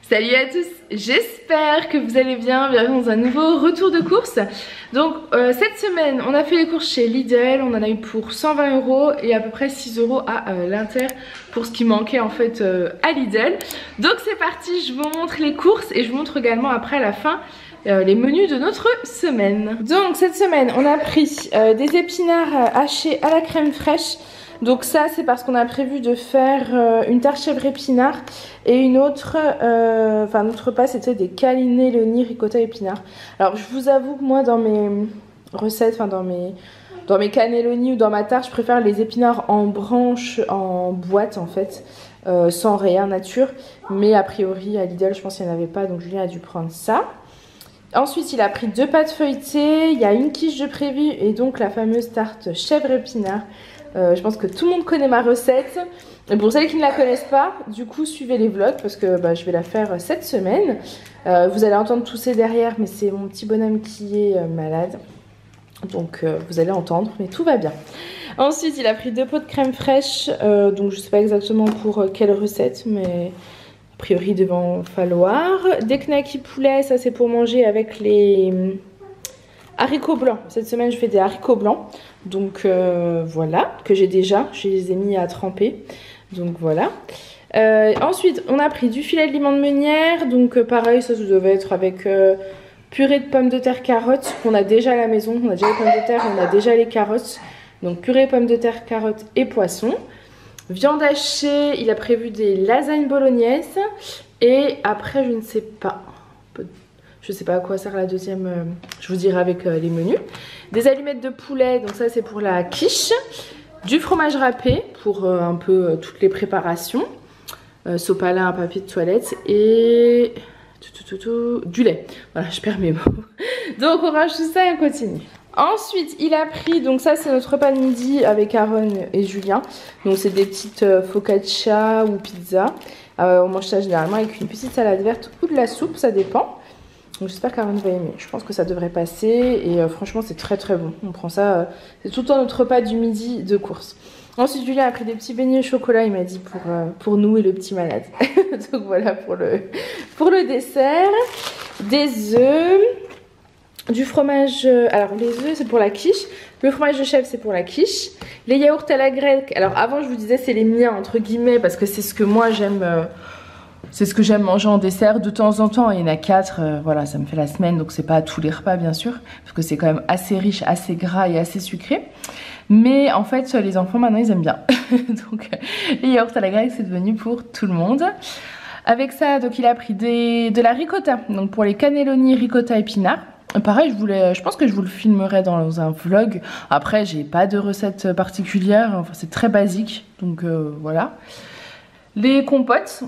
Salut à tous, j'espère que vous allez bien, bienvenue dans un nouveau retour de course. Donc cette semaine on a fait les courses chez Lidl, on en a eu pour 120 € et à peu près 6 € à l'Inter pour ce qui manquait en fait à Lidl. Donc c'est parti, je vous montre les courses et je vous montre également après à la fin les menus de notre semaine. Donc cette semaine on a pris des épinards hachés à la crème fraîche. Donc ça c'est parce qu'on a prévu de faire une tarte chèvre épinard et une autre, enfin notre repas c'était des cannelloni ricotta épinard. Alors je vous avoue que moi dans mes recettes, enfin dans mes cannelloni ou dans ma tarte, je préfère les épinards en branches, en boîte en fait, sans rien nature. Mais a priori à Lidl je pense qu'il n'y en avait pas, donc Julien a dû prendre ça. Ensuite il a pris 2 pâtes feuilletées, il y a une quiche de prévu et donc la fameuse tarte chèvre épinard. Je pense que tout le monde connaît ma recette. Et pour celles qui ne la connaissent pas, du coup suivez les vlogs parce que je vais la faire cette semaine. Vous allez entendre tousser derrière, mais c'est mon petit bonhomme qui est malade. Donc vous allez entendre, mais tout va bien. Ensuite il a pris 2 pots de crème fraîche, donc je ne sais pas exactement pour quelle recette, mais a priori il devait en falloir. Des knackis poulet, ça c'est pour manger avec les haricots blancs. Cette semaine je fais des haricots blancs. Donc voilà, que j'ai déjà, je les ai mis à tremper. Donc voilà. Ensuite on a pris du filet de limon de meunière. Donc pareil, ça devait être avec purée de pommes de terre carottes qu'on a déjà à la maison. On a déjà les pommes de terre, on a déjà les carottes. Donc purée pommes de terre, carottes et poisson. Viande hachée, il a prévu des lasagnes bolognaises. Et après je ne sais pas. Je sais pas à quoi sert la deuxième, je vous dirai avec les menus. Des allumettes de poulet, donc ça c'est pour la quiche. Du fromage râpé pour un peu toutes les préparations. Sopalin, un papier de toilette et du lait. Voilà, je perds mes mots. Donc on range tout ça et on continue. Ensuite il a pris, donc ça c'est notre repas de midi avec Aaron et Julien. Donc c'est des petites focaccia ou pizza. On mange ça généralement avec une petite salade verte ou de la soupe, ça dépend. Donc j'espère qu'Aaron va aimer. Je pense que ça devrait passer et franchement c'est très très bon. On prend ça, c'est tout le temps notre repas du midi de course. Ensuite Julien a pris des petits beignets au chocolat, il m'a dit pour nous et le petit malade. Donc voilà pour le dessert. Des œufs, du fromage, alors les œufs c'est pour la quiche, le fromage de chèvre c'est pour la quiche, les yaourts à la grecque. Alors avant je vous disais c'est les miens entre guillemets parce que c'est ce que moi j'aime. C'est ce que j'aime manger en dessert de temps en temps. Il y en a 4, voilà, ça me fait la semaine. Donc c'est pas à tous les repas bien sûr. Parce que c'est quand même assez riche, assez gras et assez sucré. Mais en fait les enfants maintenant ils aiment bien. Donc les yaourts à la grecque c'est devenu pour tout le monde. Avec ça donc il a pris de la ricotta. Donc pour les cannelloni ricotta épinards. Pareil je pense que je vous le filmerai dans un vlog. Après j'ai pas de recette particulière. Enfin c'est très basique. Donc voilà. Les compotes.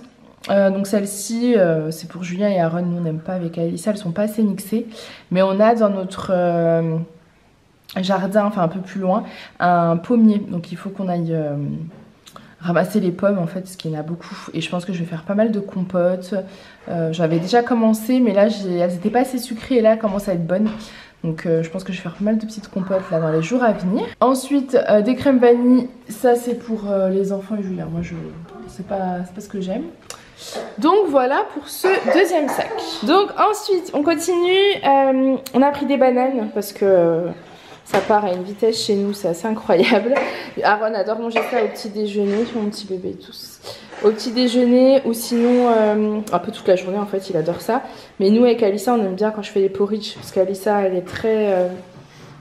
Donc celle-ci c'est pour Julien et Aaron, nous on n'aime pas avec Alyssa, elles sont pas assez mixées. Mais on a dans notre jardin, enfin un peu plus loin, un pommier. Donc il faut qu'on aille ramasser les pommes en fait, parce qu'il y en a beaucoup. Et je pense que je vais faire pas mal de compotes. J'avais déjà commencé mais là elles n'étaient pas assez sucrées et là elles commencent à être bonnes. Donc je pense que je vais faire pas mal de petites compotes là dans les jours à venir. Ensuite des crèmes vanille, ça c'est pour les enfants et Julien. Moi c'est pas ce que j'aime. Donc voilà pour ce deuxième sac. Donc ensuite on continue, on a pris des bananes parce que ça part à une vitesse chez nous, c'est assez incroyable. Aaron adore manger ça au petit déjeuner, mon petit bébé tous. Au petit déjeuner ou sinon un peu toute la journée en fait, il adore ça. Mais nous avec Alyssa on aime bien quand je fais les porridge parce qu'Alyssa elle est très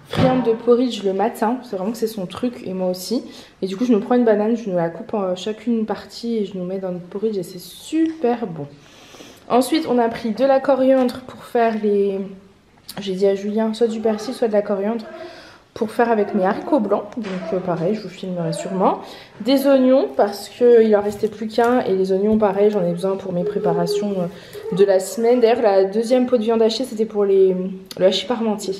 friande de porridge le matin, c'est vraiment que c'est son truc et moi aussi. Et du coup je nous prends une banane, je nous la coupe en chacune une partie et je nous mets dans notre porridge et c'est super bon. Ensuite on a pris de la coriandre pour faire les... J'ai dit à Julien soit du persil soit de la coriandre pour faire avec mes haricots blancs. Donc pareil je vous filmerai sûrement. Des oignons parce qu'il en restait plus qu'un et les oignons pareil j'en ai besoin pour mes préparations de la semaine. D'ailleurs la deuxième pot de viande hachée c'était pour le hachis parmentier.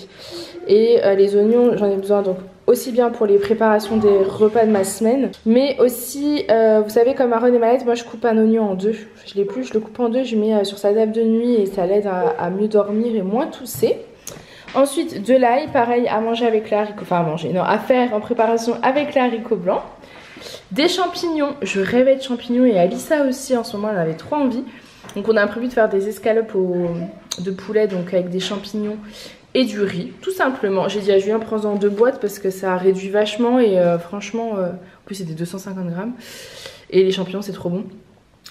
Et les oignons j'en ai besoin donc aussi bien pour les préparations des repas de ma semaine. Mais aussi vous savez comme Aaron est malade, moi je coupe un oignon en 2. Je l'épluche, je le coupe en 2, je mets sur sa table de nuit et ça l'aide à mieux dormir et moins tousser. Ensuite de l'ail, pareil à manger avec les haricots, enfin à manger, non à faire en préparation avec les haricots blancs. Des champignons, je rêvais de champignons et Alyssa aussi en ce moment elle avait trop envie. Donc on a prévu de faire des escalopes de poulet, donc avec des champignons et du riz, tout simplement. J'ai dit à Julien, prends-en 2 boîtes parce que ça réduit vachement et franchement, en plus c'est des 250 grammes. Et les champignons c'est trop bon.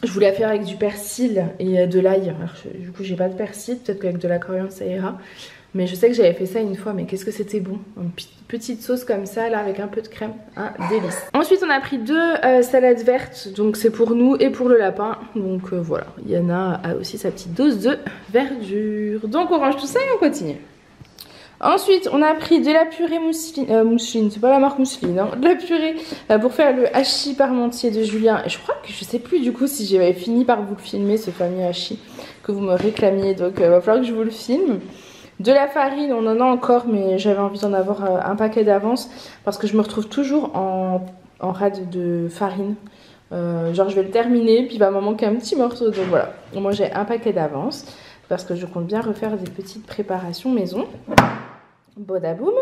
Je voulais la faire avec du persil et de l'ail. Du coup j'ai pas de persil, peut-être qu'avec de la coriandre ça ira. Mais je sais que j'avais fait ça une fois, mais qu'est-ce que c'était bon. Une petite sauce comme ça, là, avec un peu de crème. Un délice. Ensuite, on a pris 2 salades vertes. Donc, c'est pour nous et pour le lapin. Donc, voilà. Yana a aussi sa petite dose de verdure. Donc, on range tout ça et on continue. Ensuite, on a pris de la purée mousseline. C'est pas la marque mousseline, hein. De la purée pour faire le hachis parmentier de Julien. Et je crois que je sais plus, du coup, si j'avais fini par vous le filmer, ce fameux hachis que vous me réclamiez. Donc, il va falloir que je vous le filme. De la farine, on en a encore, mais j'avais envie d'en avoir un paquet d'avance parce que je me retrouve toujours en rade de farine. Genre je vais le terminer, puis il va m'en manquer un petit morceau. Donc voilà, moi j'ai un paquet d'avance parce que je compte bien refaire des petites préparations maison. Bodaboum.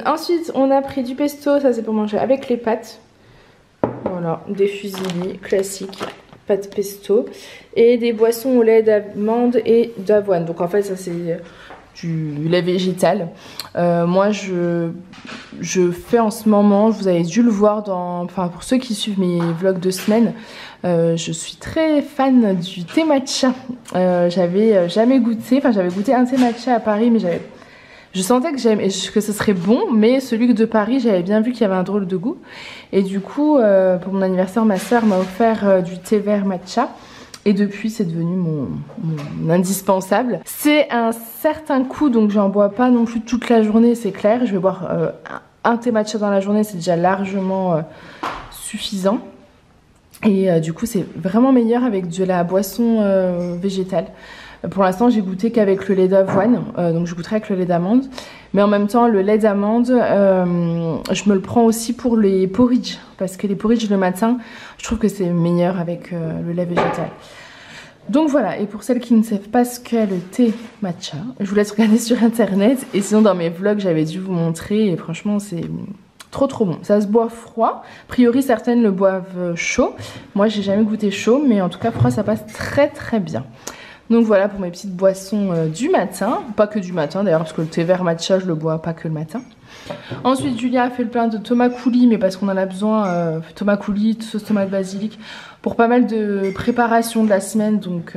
Ensuite, on a pris du pesto, ça c'est pour manger avec les pâtes. Voilà, des fusilli classiques. Pâte pesto et des boissons au lait d'amande et d'avoine. Donc en fait ça c'est du lait végétal. Moi je fais en ce moment, vous avez dû le voir enfin pour ceux qui suivent mes vlogs de semaine, je suis très fan du thé matcha. J'avais jamais goûté, enfin j'avais goûté un thé matcha à Paris mais je sentais que ce serait bon, mais celui de Paris, j'avais bien vu qu'il y avait un drôle de goût. Et du coup, pour mon anniversaire, ma soeur m'a offert du thé vert matcha. Et depuis, c'est devenu mon indispensable. C'est un certain coût, donc j'en bois pas non plus toute la journée, c'est clair. Je vais boire un thé matcha dans la journée, c'est déjà largement suffisant. Et du coup, c'est vraiment meilleur avec de la boisson végétale. Pour l'instant, j'ai goûté qu'avec le lait d'avoine, donc je goûterai avec le lait d'amande. Mais en même temps, le lait d'amande, je me le prends aussi pour les porridge. Parce que les porridge le matin, je trouve que c'est meilleur avec le lait végétal. Donc voilà, et pour celles qui ne savent pas ce qu'est le thé matcha, je vous laisse regarder sur internet. Et sinon, dans mes vlogs, j'avais dû vous montrer. Et franchement, c'est trop bon. Ça se boit froid. A priori, certaines le boivent chaud. Moi, j'ai jamais goûté chaud, mais en tout cas, froid, ça passe très bien. Donc voilà pour mes petites boissons du matin. Pas que du matin d'ailleurs, parce que le thé vert matcha, je le bois pas que le matin. Ensuite, Julia a fait le plein de tomates coulis, mais parce qu'on en a besoin, tomates coulis, sauce tomate basilic, pour pas mal de préparation de la semaine. Donc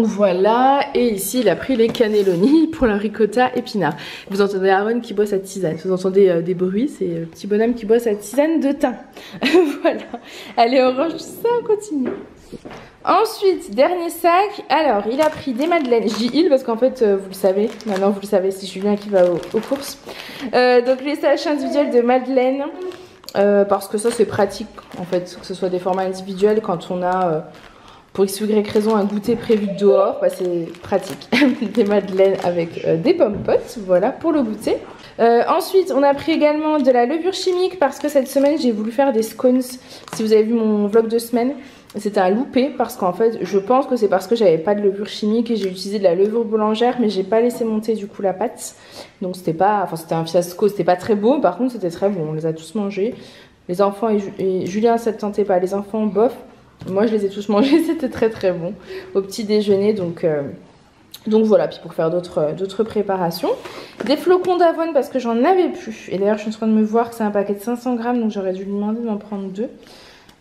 voilà. Et ici, il a pris les cannelloni pour la ricotta épinard. Vous entendez Aaron qui boit sa tisane. Vous entendez des bruits, c'est le petit bonhomme qui boit sa tisane de thym. Voilà. Allez, on range tout ça, on continue. Ensuite, dernier sac. Alors, il a pris des madeleines. Je dis il parce qu'en fait, vous le savez. Maintenant, vous le savez, c'est Julien qui va aux courses. Donc, les sachets individuels de madeleine. Parce que ça, c'est pratique, en fait. Que ce soit des formats individuels quand on a, pour x ou y raison, un goûter prévu dehors. Bah, c'est pratique. Des madeleines avec des pommes potes. Voilà, pour le goûter. Ensuite, on a pris également de la levure chimique parce que cette semaine, j'ai voulu faire des scones. Si vous avez vu mon vlog de semaine, c'était un loupé parce qu'en fait, je pense que c'est parce que j'avais pas de levure chimique et j'ai utilisé de la levure boulangère, mais j'ai pas laissé monter du coup la pâte. Donc c'était pas, enfin c'était un fiasco, c'était pas très beau. Par contre, c'était très bon. On les a tous mangés. Les enfants et Julien, ça ne tentait pas. Les enfants, bof. Moi, je les ai tous mangés. C'était très bon au petit déjeuner. Donc voilà, puis pour faire d'autres préparations. Des flocons d'avoine parce que j'en avais plus. Et d'ailleurs, je suis en train de me voir que c'est un paquet de 500 grammes, donc j'aurais dû lui demander d'en prendre 2.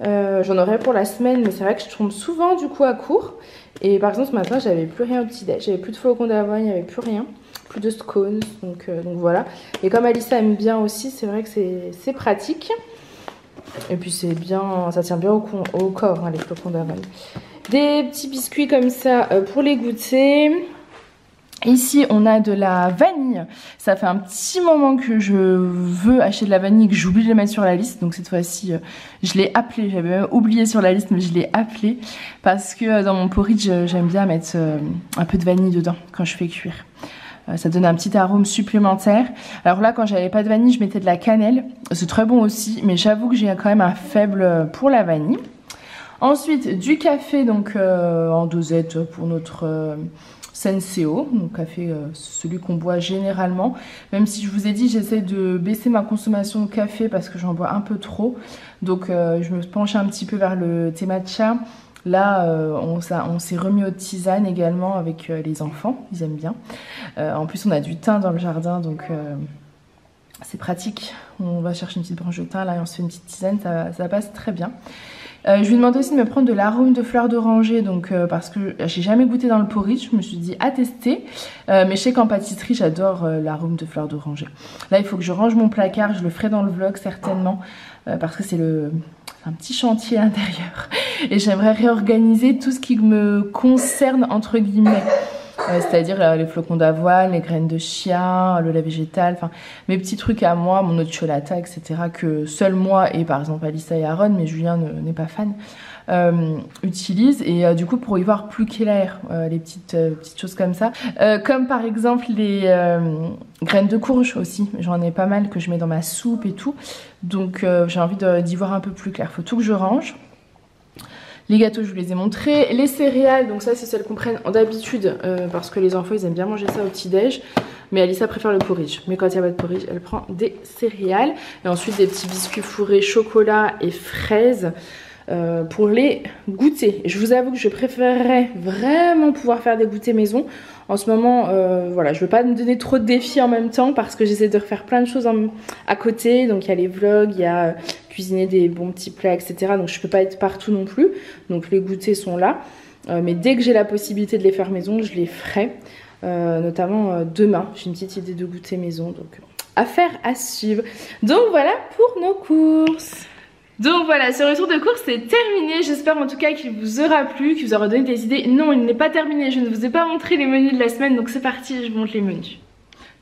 J'en aurais pour la semaine, mais c'est vrai que je tombe souvent du coup à court. Et par exemple, ce matin, j'avais plus rien au petit-déj. J'avais plus de flocons d'avoine, il n'y avait plus rien. Plus de scones, donc voilà. Et comme Alissa aime bien aussi, c'est vrai que c'est pratique. Et puis c'est bien, ça tient bien au corps, hein, les flocons d'avoine. Des petits biscuits comme ça pour les goûter. Ici, on a de la vanille. Ça fait un petit moment que je veux acheter de la vanille et que j'oublie de le mettre sur la liste. Donc cette fois-ci, je l'ai appelé. J'avais même oublié sur la liste, mais je l'ai appelé. Parce que dans mon porridge, j'aime bien mettre un peu de vanille dedans quand je fais cuire. Ça donne un petit arôme supplémentaire. Alors là, quand j'avais pas de vanille, je mettais de la cannelle. C'est très bon aussi, mais j'avoue que j'ai quand même un faible pour la vanille. Ensuite, du café donc en dosette pour notre... Senseo, donc café, celui qu'on boit généralement. Même si je vous ai dit, j'essaie de baisser ma consommation de café parce que j'en bois un peu trop. Donc je me penche un petit peu vers le thé matcha Là, on s'est remis aux tisanes également avec les enfants, ils aiment bien. En plus, on a du thym dans le jardin, donc c'est pratique. On va chercher une petite branche de thym là et on se fait une petite tisane, ça passe très bien. Je lui ai demandé aussi de me prendre de l'arôme de fleurs d'oranger, donc parce que j'ai jamais goûté dans le porridge, je me suis dit à tester, mais je sais qu'en pâtisserie j'adore l'arôme de fleurs d'oranger. Là il faut que je range mon placard, je le ferai dans le vlog certainement, parce que c'est un petit chantier à l'intérieur et j'aimerais réorganiser tout ce qui me concerne entre guillemets. C'est-à-dire les flocons d'avoine, les graines de chia, le lait végétal, enfin mes petits trucs à moi, mon eau de cholata, etc. que seul moi et par exemple Alissa et Aaron, mais Julien n'est pas fan, utilisent. Et du coup pour y voir plus clair, les petites choses comme ça. Comme par exemple les graines de courge aussi, j'en ai pas mal que je mets dans ma soupe et tout. Donc j'ai envie d'y voir un peu plus clair, faut tout que je range. Les gâteaux, je vous les ai montrés. Les céréales, donc ça, c'est celles qu'on prenne d'habitude parce que les enfants, ils aiment bien manger ça au petit-déj. Mais Alissa préfère le porridge. Mais quand il n'y a pas de porridge, elle prend des céréales. Et ensuite, des petits biscuits fourrés chocolat et fraises pour les goûters. Je vous avoue que je préférerais vraiment pouvoir faire des goûters maison. En ce moment, voilà, je veux pas me donner trop de défis en même temps parce que j'essaie de refaire plein de choses à côté. Donc il y a les vlogs, il y a cuisiner des bons petits plats, etc. Donc je peux pas être partout non plus. Donc les goûters sont là. Mais dès que j'ai la possibilité de les faire maison, je les ferai. Notamment demain, j'ai une petite idée de goûter maison. Donc affaire à suivre. Donc voilà pour nos courses. Donc voilà, ce retour de course c'est terminé, j'espère en tout cas qu'il vous aura plu, qu'il vous aura donné des idées. Non, il n'est pas terminé, je ne vous ai pas montré les menus de la semaine, donc c'est parti, je vous montre les menus.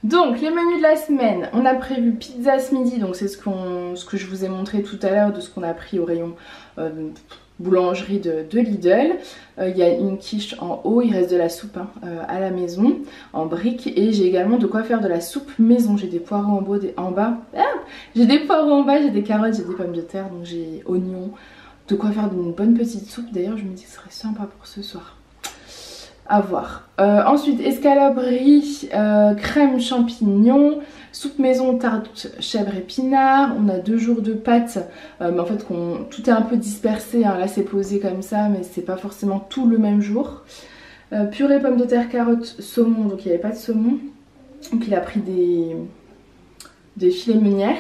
Donc les menus de la semaine, on a prévu pizza ce midi, donc c'est ce que je vous ai montré tout à l'heure de ce qu'on a pris au rayon boulangerie de Lidl. Il y a une quiche en haut, il reste de la soupe à la maison en briques et j'ai également de quoi faire de la soupe maison. J'ai des poireaux en bas, j'ai des poireaux en bas, j'ai des carottes, j'ai des pommes de terre, donc j'ai oignons, de quoi faire une bonne petite soupe. D'ailleurs je me dis que ce serait sympa pour ce soir. À voir. Ensuite escalope riz, crème champignon, soupe maison, tarte chèvre épinard. On a 2 jours de pâtes, mais en fait tout est un peu dispersé, hein. Là c'est posé comme ça mais c'est pas forcément tout le même jour. Purée pommes de terre, carottes, saumon, donc il n'y avait pas de saumon, donc il a pris des filets meunières.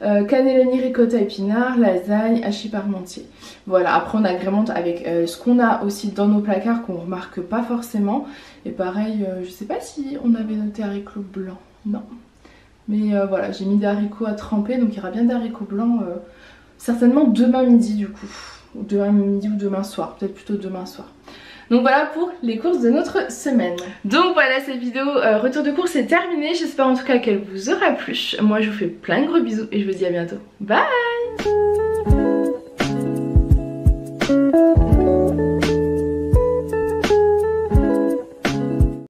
Cannelloni, ricotta, épinards, lasagne, hachis parmentier. Voilà, après on agrémente avec ce qu'on a aussi dans nos placards qu'on remarque pas forcément. Et pareil, je sais pas si on avait noté haricots blancs, non. Mais voilà, j'ai mis des haricots à tremper, donc il y aura bien des haricots blancs certainement demain midi du coup. Ou demain midi ou demain soir, peut-être plutôt demain soir. Donc voilà pour les courses de notre semaine. Donc voilà, cette vidéo retour de course est terminée. J'espère en tout cas qu'elle vous aura plu. Moi je vous fais plein de gros bisous et je vous dis à bientôt. Bye!